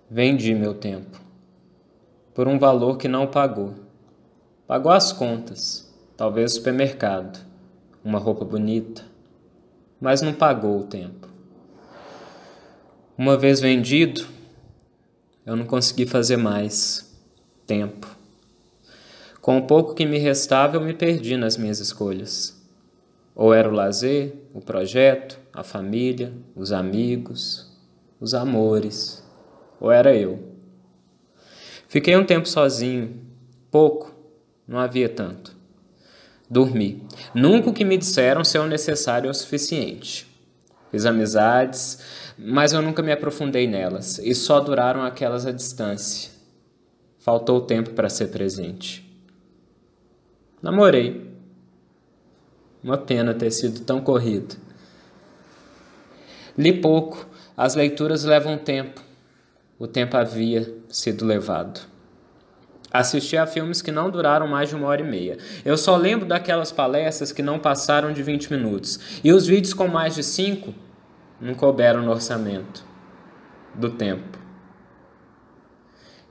Vendi meu tempo por um valor que não pagou. Pagou as contas, talvez o supermercado, uma roupa bonita, mas não pagou o tempo. Uma vez vendido, eu não consegui fazer mais tempo. Com o pouco que me restava, eu me perdi nas minhas escolhas. Ou era o lazer, o projeto, a família, os amigos, os amores, ou era eu. Fiquei um tempo sozinho, pouco, não havia tanto. Dormi. Nunca o que me disseram ser o necessário ou o suficiente. Fiz amizades, mas eu nunca me aprofundei nelas, e só duraram aquelas à distância. Faltou tempo para ser presente. Namorei. Uma pena ter sido tão corrido. Li pouco, as leituras levam tempo. O tempo havia sido levado. Assisti a filmes que não duraram mais de 1h30. Eu só lembro daquelas palestras que não passaram de 20 minutos. E os vídeos com mais de 5 não couberam no orçamento do tempo.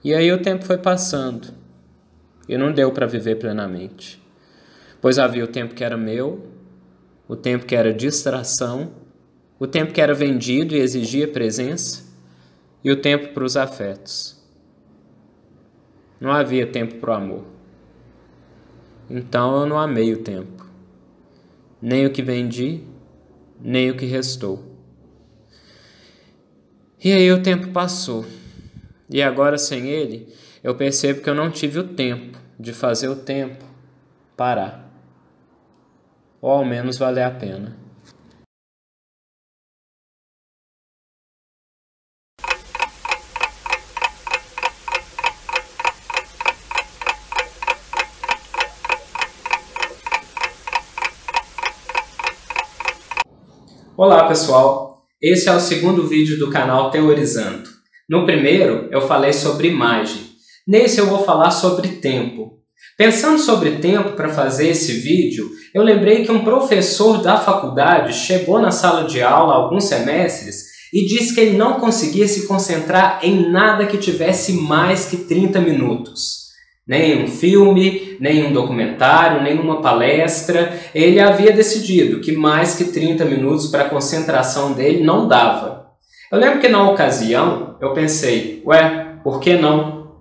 E aí o tempo foi passando. E não deu para viver plenamente. Pois havia o tempo que era meu, o tempo que era distração, o tempo que era vendido e exigia presença, e o tempo para os afetos. Não havia tempo para o amor. Então eu não amei o tempo. Nem o que vendi, nem o que restou. E aí o tempo passou. E agora sem ele, eu percebo que eu não tive o tempo de fazer o tempo parar. Ou ao menos valer a pena. Olá pessoal, esse é o segundo vídeo do canal Teorizando. No primeiro eu falei sobre imagem, nesse eu vou falar sobre tempo. Pensando sobre tempo para fazer esse vídeo, eu lembrei que um professor da faculdade chegou na sala de aula há alguns semestres e disse que ele não conseguia se concentrar em nada que tivesse mais que 30 minutos. Nem em um filme, nem em um documentário, nem numa palestra. Ele havia decidido que mais que 30 minutos para a concentração dele não dava. Eu lembro que na ocasião eu pensei, por que não?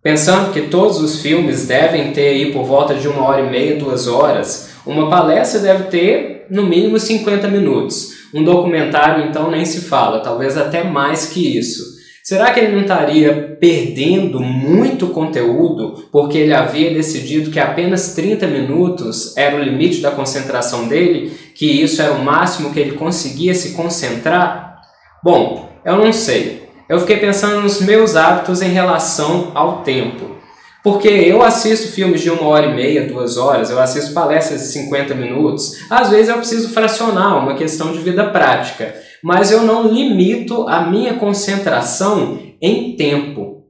Pensando que todos os filmes devem ter aí por volta de 1h30, 2 horas, uma palestra deve ter no mínimo 50 minutos. Um documentário então nem se fala, talvez até mais que isso. Será que ele não estaria perdendo muito conteúdo porque ele havia decidido que apenas 30 minutos era o limite da concentração dele, que isso era o máximo que ele conseguia se concentrar? Bom, eu não sei. Eu fiquei pensando nos meus hábitos em relação ao tempo. Porque eu assisto filmes de 1h30, 2 horas, eu assisto palestras de 50 minutos. Às vezes eu preciso fracionar, uma questão de vida prática. Mas eu não limito a minha concentração em tempo.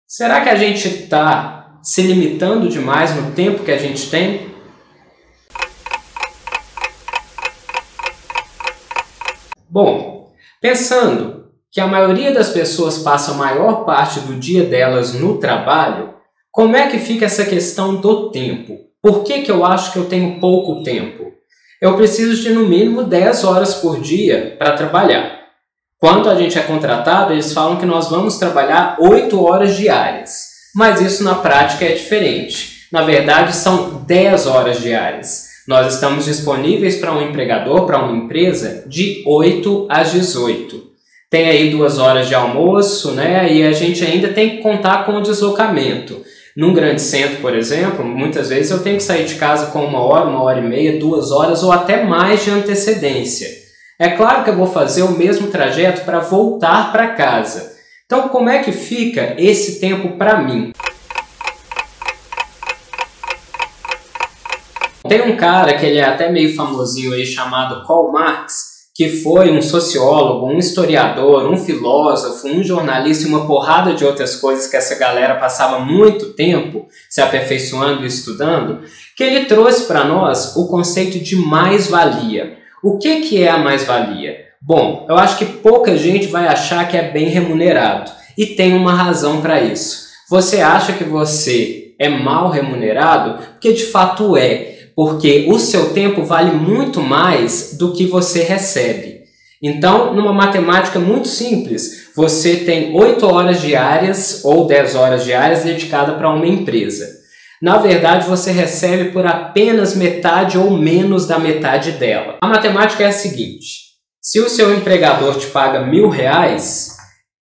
Será que a gente está se limitando demais no tempo que a gente tem? Bom, pensando que a maioria das pessoas passa a maior parte do dia delas no trabalho, como é que fica essa questão do tempo? Por que eu acho que eu tenho pouco tempo? Eu preciso de no mínimo 10 horas por dia para trabalhar. Quando a gente é contratado, eles falam que nós vamos trabalhar 8 horas diárias. Mas isso na prática é diferente. Na verdade, são 10 horas diárias. Nós estamos disponíveis para um empregador, para uma empresa, de 8 às 18. Tem aí 2 horas de almoço, né? E a gente ainda tem que contar com o deslocamento. Num grande centro, por exemplo, muitas vezes eu tenho que sair de casa com 1 hora, 1h30, 2 horas ou até mais de antecedência. É claro que eu vou fazer o mesmo trajeto para voltar para casa. Então, como é que fica esse tempo para mim? Tem um cara que ele é até meio famosinho aí chamado Karl Marx, que foi um sociólogo, um historiador, um filósofo, um jornalista e uma porrada de outras coisas que essa galera passava muito tempo se aperfeiçoando e estudando, que ele trouxe para nós o conceito de mais-valia. O que é a mais-valia? Bom, eu acho que pouca gente vai achar que é bem remunerado. e tem uma razão para isso. Você acha que você é mal remunerado? Porque de fato é, porque o seu tempo vale muito mais do que você recebe. Então, numa matemática muito simples, você tem 8 horas diárias ou 10 horas diárias dedicadas para uma empresa. Na verdade, você recebe por apenas metade ou menos da metade dela. A matemática é a seguinte: se o seu empregador te paga R$1.000,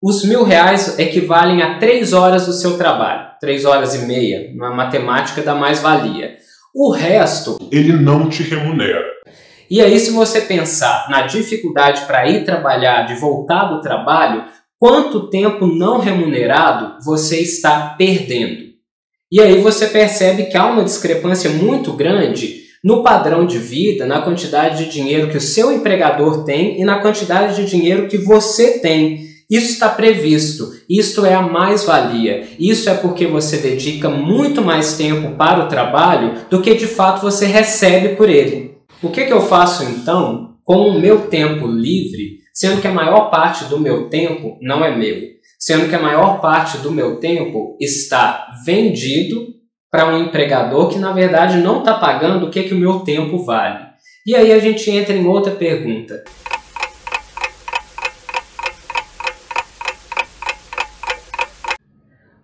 os R$1.000 equivalem a 3 horas do seu trabalho, 3 horas e meia, na matemática da mais-valia. O resto, ele não te remunera. E aí, se você pensar na dificuldade para ir trabalhar, de voltar do trabalho, quanto tempo não remunerado você está perdendo? E aí você percebe que há uma discrepância muito grande no padrão de vida, na quantidade de dinheiro que o seu empregador tem e na quantidade de dinheiro que você tem. Isso está previsto, isto é a mais-valia. Isso é porque você dedica muito mais tempo para o trabalho do que de fato você recebe por ele. O que eu faço então com o meu tempo livre, sendo que a maior parte do meu tempo não é meu? Sendo que a maior parte do meu tempo está vendido para um empregador que, na verdade, não está pagando o que o meu tempo vale. E aí a gente entra em outra pergunta.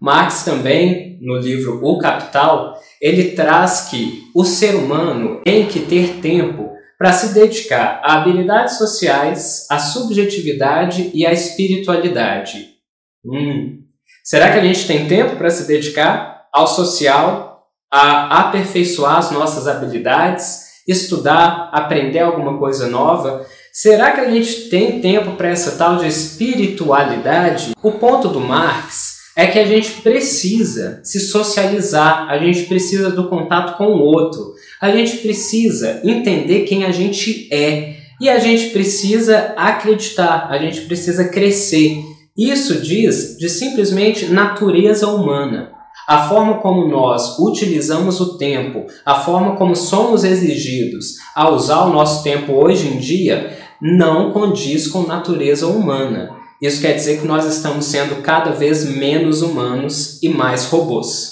Marx também, no livro O Capital, ele traz que o ser humano tem que ter tempo para se dedicar a habilidades sociais, à subjetividade e à espiritualidade. Será que a gente tem tempo para se dedicar ao social, a aperfeiçoar as nossas habilidades, estudar, aprender alguma coisa nova? Será que a gente tem tempo para essa tal de espiritualidade? O ponto do Marx é que a gente precisa se socializar, a gente precisa do contato com o outro, a gente precisa entender quem a gente é e a gente precisa acreditar, a gente precisa crescer. Isso diz de simplesmente natureza humana. A forma como nós utilizamos o tempo, a forma como somos exigidos a usar o nosso tempo hoje em dia, não condiz com natureza humana. Isso quer dizer que nós estamos sendo cada vez menos humanos e mais robôs.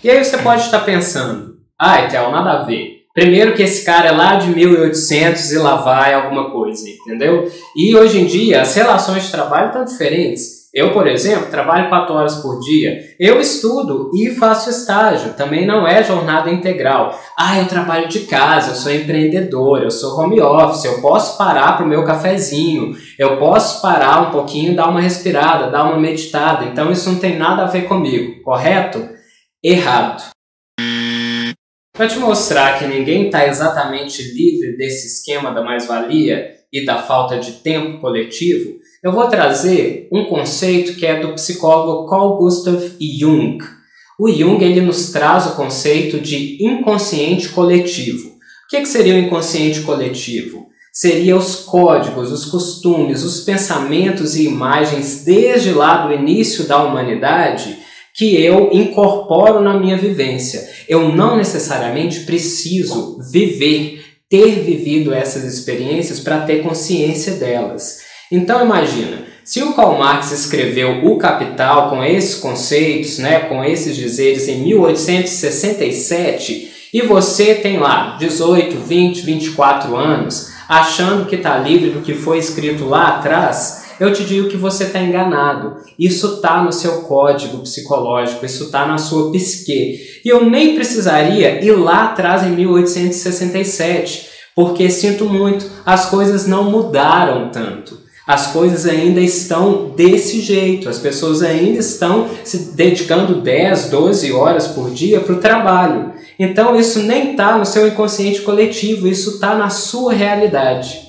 E aí você pode estar pensando, Etel, nada a ver. Primeiro que esse cara é lá de 1800 e lá vai alguma coisa, entendeu? E hoje em dia as relações de trabalho estão diferentes. Eu, por exemplo, trabalho 4 horas por dia. Eu estudo e faço estágio. Também não é jornada integral. Eu trabalho de casa, eu sou empreendedor, eu sou home office, eu posso parar para o meu cafezinho, eu posso parar um pouquinho, dar uma respirada, dar uma meditada. Então isso não tem nada a ver comigo, correto? Errado. Para te mostrar que ninguém está exatamente livre desse esquema da mais-valia e da falta de tempo coletivo, eu vou trazer um conceito que é do psicólogo Carl Gustav Jung. O Jung ele nos traz o conceito de inconsciente coletivo. O que seria o inconsciente coletivo? Seria os códigos, os costumes, os pensamentos e imagens desde lá do início da humanidade que eu incorporo na minha vivência. Eu não necessariamente preciso ter vivido essas experiências para ter consciência delas. Então imagina, se o Karl Marx escreveu O Capital com esses conceitos, com esses dizeres em 1867, e você tem lá 18, 20, 24 anos, achando que está livre do que foi escrito lá atrás, eu te digo que você está enganado. Isso está no seu código psicológico, isso está na sua psique. E eu nem precisaria ir lá atrás em 1867, porque sinto muito, as coisas não mudaram tanto. As coisas ainda estão desse jeito, as pessoas ainda estão se dedicando 10, 12 horas por dia para o trabalho. Então isso nem está no seu inconsciente coletivo, isso está na sua realidade.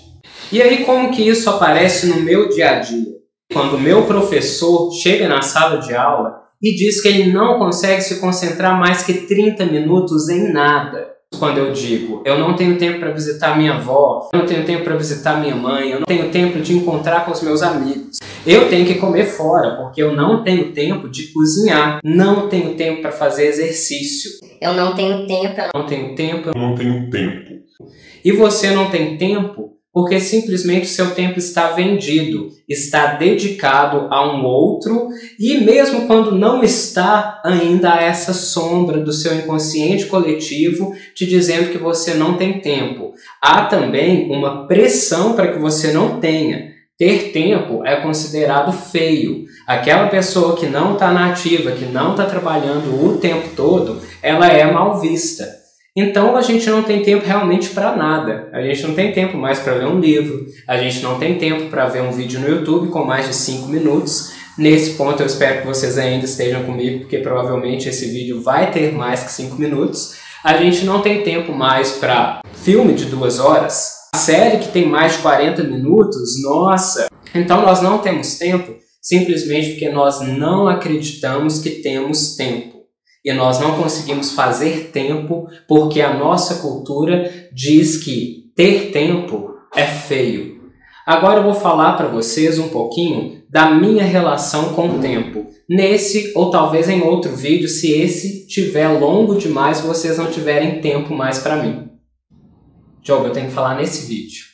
E aí como que isso aparece no meu dia a dia? Quando o meu professor chega na sala de aula e diz que ele não consegue se concentrar mais que 30 minutos em nada. Quando eu digo, eu não tenho tempo para visitar minha avó, eu não tenho tempo para visitar minha mãe, eu não tenho tempo de encontrar com os meus amigos. Eu tenho que comer fora, porque eu não tenho tempo de cozinhar, não tenho tempo para fazer exercício. Eu não tenho tempo. Eu não tenho tempo. Eu não tenho tempo. E você não tem tempo porque simplesmente o seu tempo está vendido, está dedicado a um outro, e mesmo quando não está, ainda há essa sombra do seu inconsciente coletivo te dizendo que você não tem tempo. Há também uma pressão para que você não tenha. Ter tempo é considerado feio. Aquela pessoa que não está na ativa, que não está trabalhando o tempo todo, ela é mal vista. Então a gente não tem tempo realmente para nada. A gente não tem tempo mais para ler um livro, a gente não tem tempo para ver um vídeo no YouTube com mais de 5 minutos. Nesse ponto eu espero que vocês ainda estejam comigo, porque provavelmente esse vídeo vai ter mais que 5 minutos. A gente não tem tempo mais para filme de 2 horas, série que tem mais de 40 minutos, nossa! Então nós não temos tempo simplesmente porque nós não acreditamos que temos tempo. E nós não conseguimos fazer tempo porque a nossa cultura diz que ter tempo é feio. Agora eu vou falar para vocês um pouquinho da minha relação com o tempo. Nesse ou talvez em outro vídeo, se esse tiver longo demais, vocês não tiverem tempo mais para mim. Diogo, eu tenho que falar nesse vídeo.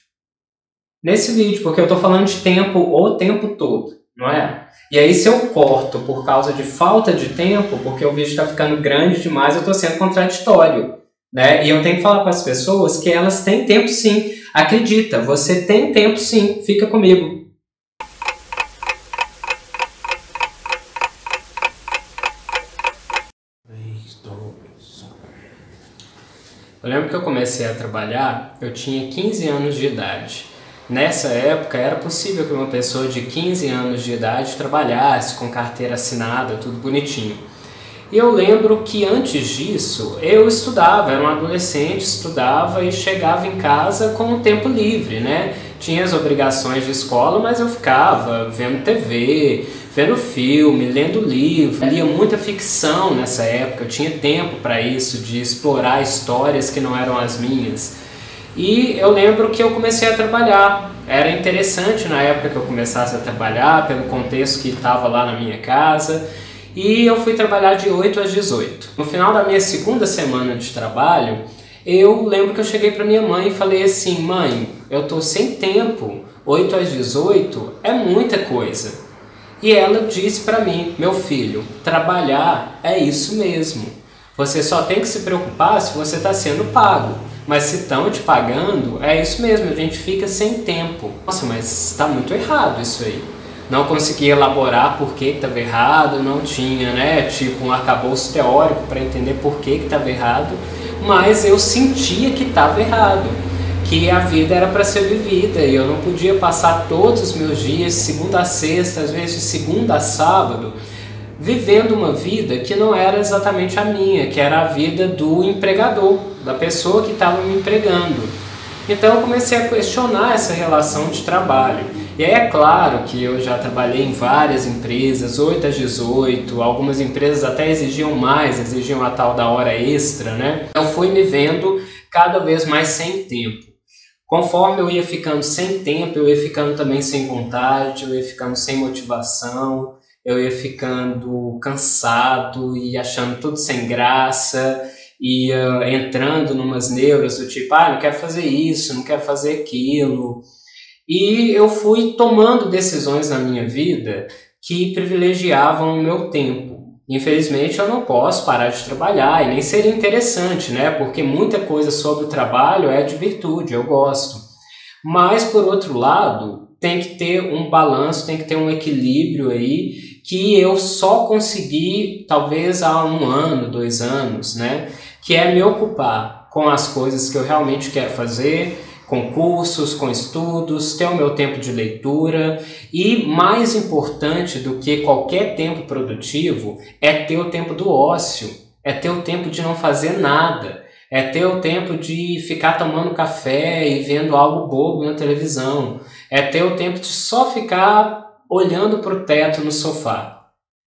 Nesse vídeo, porque eu estou falando de tempo o tempo todo, não é? E aí se eu corto por causa de falta de tempo, porque o vídeo está ficando grande demais, eu estou sendo contraditório, né? E eu tenho que falar para as pessoas que elas têm tempo sim. Acredita, você tem tempo sim, fica comigo. Eu lembro que eu comecei a trabalhar, eu tinha 15 anos de idade. Nessa época era possível que uma pessoa de 15 anos de idade trabalhasse com carteira assinada, tudo bonitinho. E eu lembro que antes disso eu estudava, era um adolescente, estudava e chegava em casa com o tempo livre, né? Tinha as obrigações de escola, mas eu ficava vendo TV, vendo filme, lendo livro. Eu lia muita ficção nessa época, eu tinha tempo para isso, de explorar histórias que não eram as minhas. E eu lembro que eu comecei a trabalhar. Era interessante na época que eu começasse a trabalhar, pelo contexto que estava lá na minha casa. E eu fui trabalhar de 8 às 18. No final da minha segunda semana de trabalho, eu lembro que eu cheguei para minha mãe e falei assim: mãe, eu tô sem tempo, 8 às 18 é muita coisa. E ela disse para mim: meu filho, trabalhar é isso mesmo. Você só tem que se preocupar se você está sendo pago. Mas se estão te pagando, é isso mesmo, a gente fica sem tempo. Nossa, mas está muito errado isso aí. Não consegui elaborar por que estava errado, não tinha, né, tipo um arcabouço teórico para entender por que estava errado, mas eu sentia que estava errado, que a vida era para ser vivida e eu não podia passar todos os meus dias, segunda a sexta, às vezes de segunda a sábado, vivendo uma vida que não era exatamente a minha, que era a vida do empregador, da pessoa que estava me empregando. Então eu comecei a questionar essa relação de trabalho. E aí é claro que eu já trabalhei em várias empresas, 8 às 18, algumas empresas até exigiam mais, exigiam a tal da hora extra, né? Eu fui me vendo cada vez mais sem tempo. Conforme eu ia ficando sem tempo, eu ia ficando também sem vontade, eu ia ficando sem motivação, eu ia ficando cansado e achando tudo sem graça, ia entrando numas neuras do tipo, não quero fazer isso, não quero fazer aquilo. E eu fui tomando decisões na minha vida que privilegiavam o meu tempo. Infelizmente eu não posso parar de trabalhar e nem seria interessante, né? Porque muita coisa sobre o trabalho é de virtude, eu gosto. Mas por outro lado, tem que ter um balanço, tem que ter um equilíbrio aí que eu só consegui talvez há 1 ano, 2 anos, né? Que é me ocupar com as coisas que eu realmente quero fazer, com cursos, com estudos, ter o meu tempo de leitura e, mais importante do que qualquer tempo produtivo, é ter o tempo do ócio, é ter o tempo de não fazer nada, é ter o tempo de ficar tomando café e vendo algo bobo na televisão, é ter o tempo de só ficar olhando para o teto no sofá,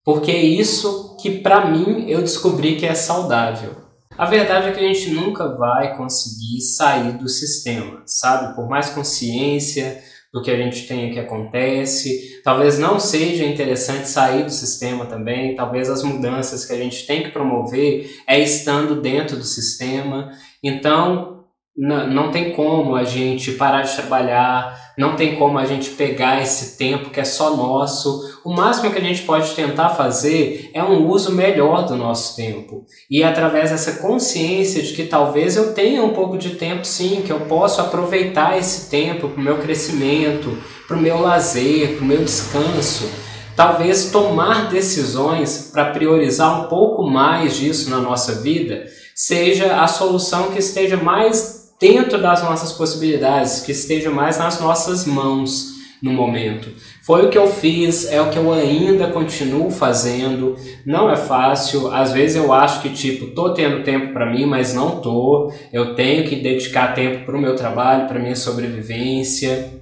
porque é isso que para mim eu descobri que é saudável. A verdade é que a gente nunca vai conseguir sair do sistema, sabe? Por mais consciência do que a gente tenha que acontece, talvez não seja interessante sair do sistema também, talvez as mudanças que a gente tem que promover é estando dentro do sistema. Então, não tem como a gente parar de trabalhar, não tem como a gente pegar esse tempo que é só nosso. O máximo que a gente pode tentar fazer é um uso melhor do nosso tempo. E através dessa consciência de que talvez eu tenha um pouco de tempo sim, que eu posso aproveitar esse tempo para o meu crescimento, para o meu lazer, para o meu descanso. Talvez tomar decisões para priorizar um pouco mais disso na nossa vida seja a solução que esteja mais dentro das nossas possibilidades, que esteja mais nas nossas mãos no momento. Foi o que eu fiz, é o que eu ainda continuo fazendo. Não é fácil, às vezes eu acho que tô tendo tempo para mim, mas não tô. Eu tenho que dedicar tempo para o meu trabalho, para minha sobrevivência,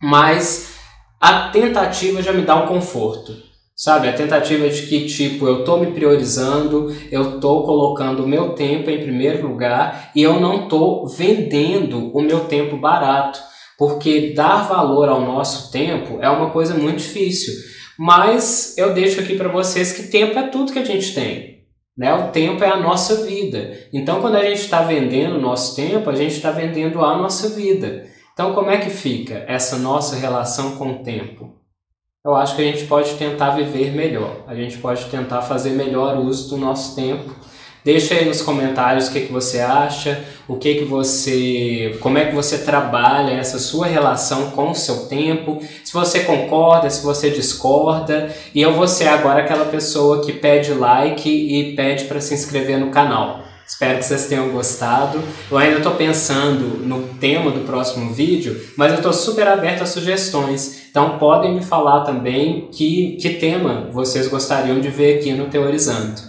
mas a tentativa já me dá um conforto. Sabe, a tentativa de que, eu tô me priorizando, eu tô colocando o meu tempo em primeiro lugar e eu não tô vendendo o meu tempo barato, porque dar valor ao nosso tempo é uma coisa muito difícil. Mas eu deixo aqui para vocês que tempo é tudo que a gente tem, né? O tempo é a nossa vida. Então, quando a gente está vendendo o nosso tempo, a gente está vendendo a nossa vida. Então, como é que fica essa nossa relação com o tempo? Eu acho que a gente pode tentar viver melhor, a gente pode tentar fazer melhor uso do nosso tempo. Deixa aí nos comentários o que você acha, como é que você trabalha essa sua relação com o seu tempo, se você concorda, se você discorda, e eu vou ser agora aquela pessoa que pede like e pede para se inscrever no canal. Espero que vocês tenham gostado. Eu ainda estou pensando no tema do próximo vídeo, mas eu estou super aberto a sugestões. Então podem me falar também que tema vocês gostariam de ver aqui no Teorizando.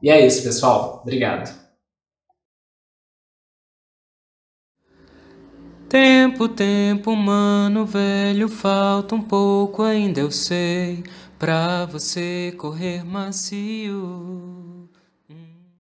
E é isso, pessoal. Obrigado. Tempo, tempo, mano velho, falta um pouco ainda eu sei, pra você correr macio.